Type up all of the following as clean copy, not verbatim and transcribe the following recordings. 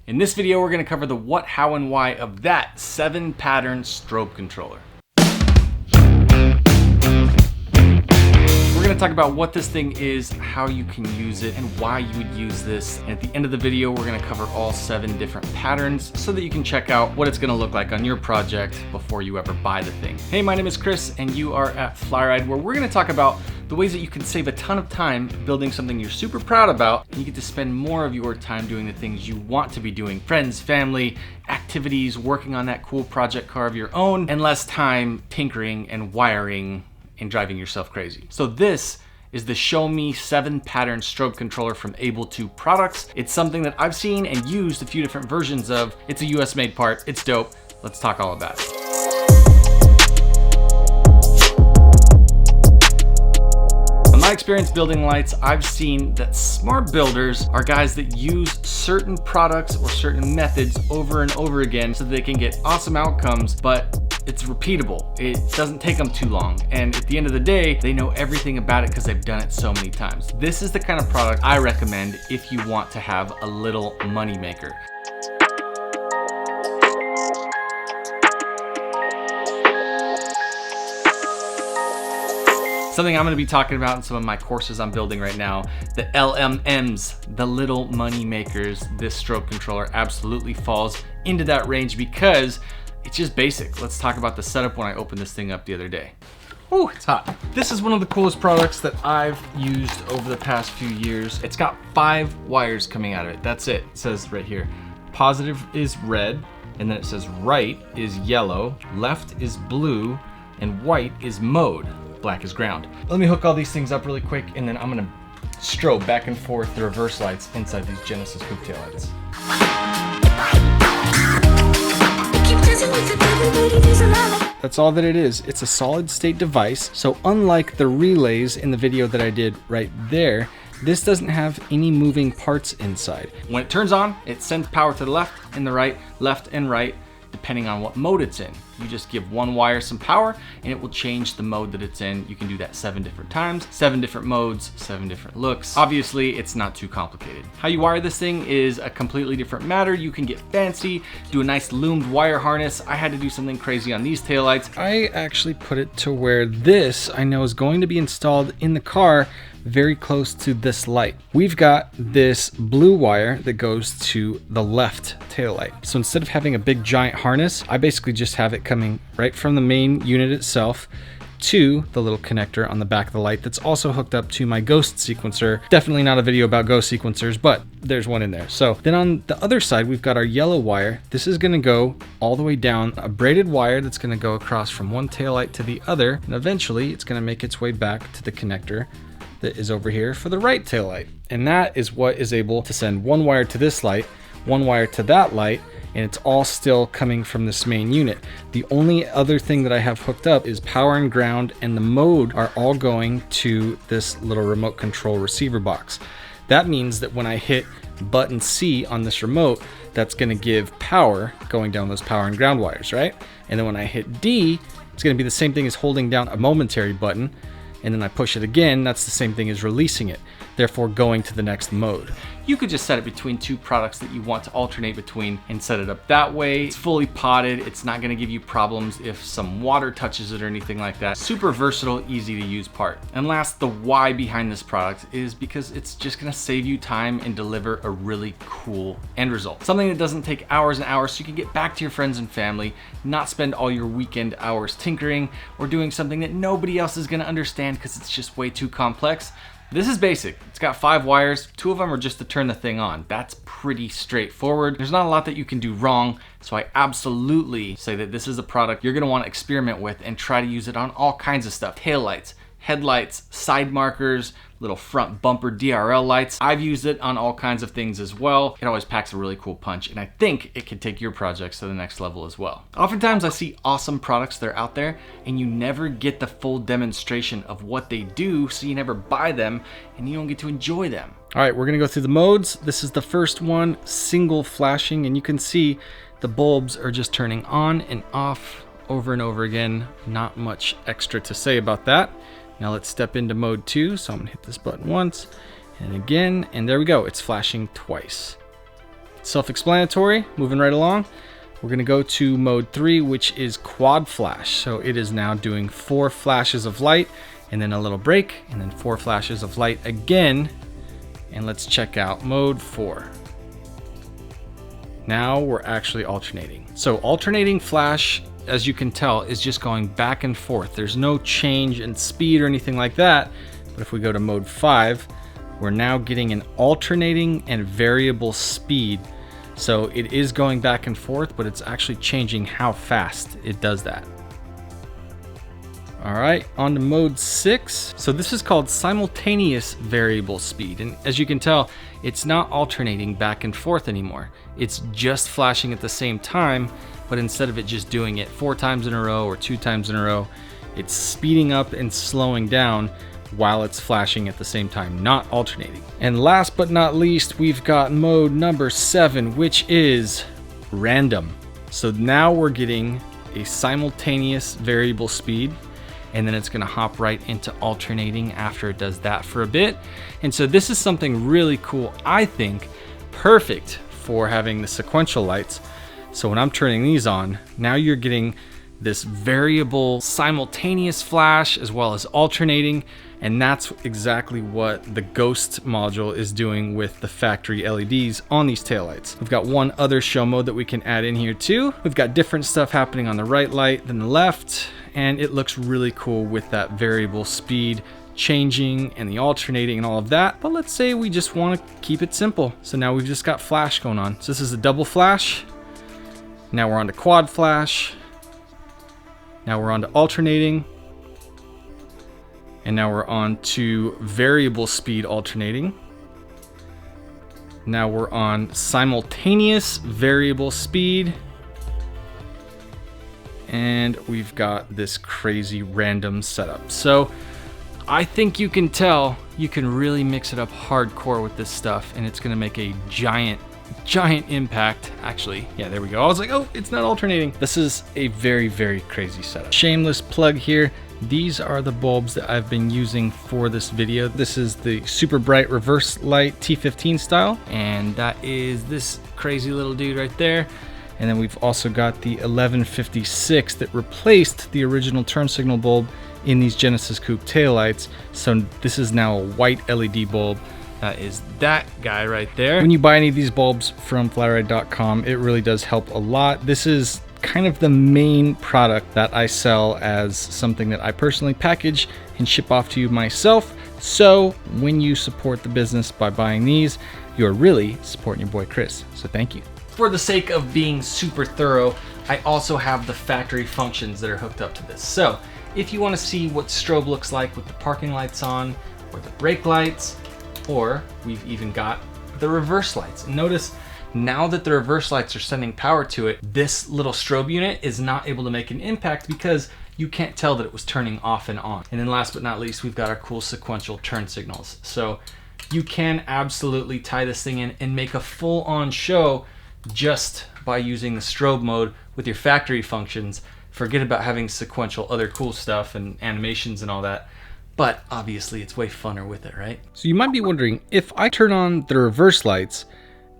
In this video, we're gonna cover the what, how, and why of that 7-pattern strobe controller. We're gonna talk about what this thing is, how you can use it, and why you would use this. And at the end of the video, we're gonna cover all 7 different patterns so that you can check out what it's gonna look like on your project before you ever buy the thing. Hey, my name is Chris, and you are at FlyRyde, where we're gonna talk about the ways that you can save a ton of time building something you're super proud about, and you get to spend more of your time doing the things you want to be doing. Friends, family, activities, working on that cool project car of your own, and less time tinkering and wiring and driving yourself crazy. So this is the Sho-Me 7-pattern strobe controller from Able 2 Products. It's something that I've seen and used a few different versions of. It's a US made part, it's dope. Let's talk all about it. In my experience building lights, I've seen that smart builders are guys that use certain products or certain methods over and over again so they can get awesome outcomes, but it's repeatable. It doesn't take them too long. And at the end of the day, they know everything about it because they've done it so many times. This is the kind of product I recommend if you want to have a little money maker. Something I'm gonna be talking about in some of my courses I'm building right now, the LMMs, the little money makers. This strobe controller absolutely falls into that range because it's just basic. Let's talk about the setup when I opened this thing up the other day. Oh, it's hot. This is one of the coolest products that I've used over the past few years. It's got 5 wires coming out of it. That's it. It says right here, positive is red, and then it says right is yellow, left is blue, and white is mode. Black is ground. Let me hook all these things up really quick, and then I'm gonna strobe back and forth the reverse lights inside these Genesis hooptail lights. That's all that it is. It's a solid state device. So unlike the relays in the video that I did right there, this doesn't have any moving parts inside. When it turns on, it sends power to the left and the right, left and right, depending on what mode it's in. You just give one wire some power and it will change the mode that it's in. You can do that 7 different times, 7 different modes, 7 different looks. Obviously, it's not too complicated. How you wire this thing is a completely different matter. You can get fancy, do a nice loomed wire harness. I had to do something crazy on these taillights. I actually put it to where this, I know, is going to be installed in the car very close to this light. We've got this blue wire that goes to the left tail light. So instead of having a big giant harness, I basically just have it coming right from the main unit itself to the little connector on the back of the light that's also hooked up to my ghost sequencer. Definitely not a video about ghost sequencers, but there's one in there. So then on the other side, we've got our yellow wire. This is gonna go all the way down, a braided wire that's gonna go across from one tail light to the other, and eventually it's gonna make its way back to the connector that is over here for the right tail light. And that is what is able to send one wire to this light, one wire to that light, and it's all still coming from this main unit. The only other thing that I have hooked up is power and ground, and the mode are all going to this little remote control receiver box. That means that when I hit button C on this remote, that's gonna give power going down those power and ground wires, right? And then when I hit D, it's gonna be the same thing as holding down a momentary button, and then I push it again, that's the same thing as releasing it, therefore going to the next mode. You could just set it between 2 products that you want to alternate between and set it up that way. It's fully potted. It's not gonna give you problems if some water touches it or anything like that. Super versatile, easy to use part. And last, the why behind this product is because it's just gonna save you time and deliver a really cool end result. Something that doesn't take hours and hours so you can get back to your friends and family, not spend all your weekend hours tinkering or doing something that nobody else is gonna understand because it's just way too complex. This is basic. It's got 5 wires. 2 of them are just to turn the thing on. That's pretty straightforward. There's not a lot that you can do wrong, so I absolutely say that this is a product you're gonna wanna experiment with and try to use it on all kinds of stuff. Taillights, headlights, side markers, little front bumper DRL lights. I've used it on all kinds of things as well. It always packs a really cool punch, and I think it can take your projects to the next level as well. Oftentimes I see awesome products that are out there and you never get the full demonstration of what they do, so you never buy them and you don't get to enjoy them. All right, we're gonna go through the modes. This is the first one, single flashing, and you can see the bulbs are just turning on and off over and over again. Not much extra to say about that. Now let's step into mode 2. So I'm gonna hit this button once and again, and there we go. It's flashing twice. self-explanatory. Moving right along, we're gonna go to mode 3, which is quad flash. So it is now doing 4 flashes of light and then a little break and then 4 flashes of light again. And let's check out mode 4. Now we're actually alternating. So alternating flash, as you can tell, is just going back and forth. There's no change in speed or anything like that. But if we go to mode 5, we're now getting an alternating and variable speed. So it is going back and forth, but it's actually changing how fast it does that. All right, on to mode 6. So this is called simultaneous variable speed. And as you can tell, it's not alternating back and forth anymore. It's just flashing at the same time, but instead of it just doing it 4 times in a row or 2 times in a row, it's speeding up and slowing down while it's flashing at the same time, not alternating. And last but not least, we've got mode number 7, which is random. So now we're getting a simultaneous variable speed, and then it's gonna hop right into alternating after it does that for a bit. And so this is something really cool, I think, perfect for having the sequential lights. So when I'm turning these on, now you're getting this variable simultaneous flash as well as alternating, and that's exactly what the Ghost module is doing with the factory LEDs on these taillights. We've got one other show mode that we can add in here too. We've got different stuff happening on the right light than the left, and it looks really cool with that variable speed changing and the alternating and all of that. But let's say we just want to keep it simple. So now we've just got flash going on. So this is a double flash. Now we're on to quad flash. Now we're on to alternating. And now we're on to variable speed alternating. Now we're on simultaneous variable speed. And we've got this crazy random setup. So I think you can tell you can really mix it up hardcore with this stuff, and it's gonna make a giant impact. Actually, yeah, there we go. I was like, oh, it's not alternating. This is a very, very crazy setup. Shameless plug here. These are the bulbs that I've been using for this video. This is the super bright reverse light T15 style, and that is this crazy little dude right there. And then we've also got the 1156 that replaced the original turn signal bulb in these Genesis Coupe taillights. So this is now a white LED bulb. That is that guy right there. When you buy any of these bulbs from FlyRyde.com, it really does help a lot. This is kind of the main product that I sell as something that I personally package and ship off to you myself. So when you support the business by buying these, you're really supporting your boy Chris. So thank you. For the sake of being super thorough, I also have the factory functions that are hooked up to this. So if you want to see what strobe looks like with the parking lights on, or the brake lights, or we've even got the reverse lights. Notice now that the reverse lights are sending power to it, this little strobe unit is not able to make an impact because you can't tell that it was turning off and on. And then last but not least, we've got our cool sequential turn signals. So you can absolutely tie this thing in and make a full-on show just by using the strobe mode with your factory functions. Forget about having sequential other cool stuff and animations and all that. But obviously it's way funner with it, right? So you might be wondering, if I turn on the reverse lights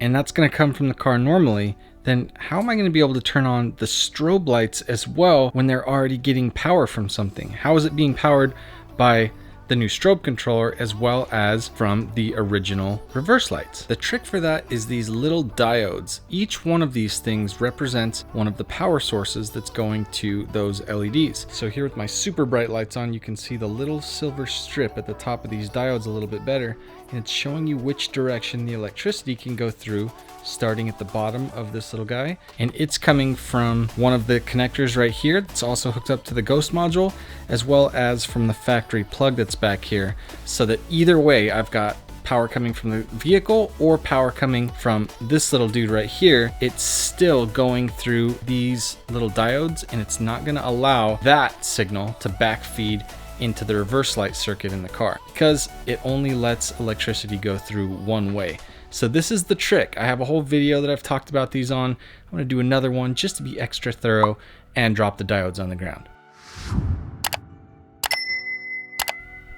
and that's gonna come from the car normally, then how am I gonna be able to turn on the strobe lights as well when they're already getting power from something? How is it being powered by the new strobe controller as well as from the original reverse lights? The trick for that is these little diodes. Each one of these things represents one of the power sources that's going to those LEDs. So here with my super bright lights on, you can see the little silver strip at the top of these diodes a little bit better, and it's showing you which direction the electricity can go through, starting at the bottom of this little guy. And it's coming from one of the connectors right here that's also hooked up to the Ghost module, as well as from the factory plug that's back here. So that either way, I've got power coming from the vehicle or power coming from this little dude right here. It's still going through these little diodes, and it's not gonna allow that signal to backfeed into the reverse light circuit in the car because it only lets electricity go through one way. So this is the trick. I have a whole video that I've talked about these on. I'm gonna do another one just to be extra thorough and drop the diodes on the ground.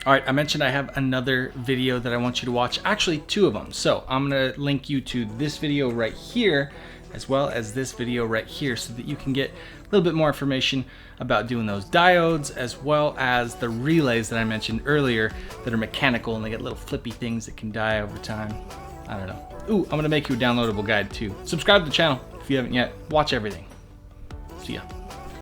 All right, I mentioned I have another video that I want you to watch, actually 2 of them. So I'm gonna link you to this video right here, as well as this video right here, so that you can get a little bit more information about doing those diodes, as well as the relays that I mentioned earlier that are mechanical and they get little flippy things that can die over time. I don't know. Ooh, I'm gonna make you a downloadable guide too. Subscribe to the channel if you haven't yet. Watch everything. See ya.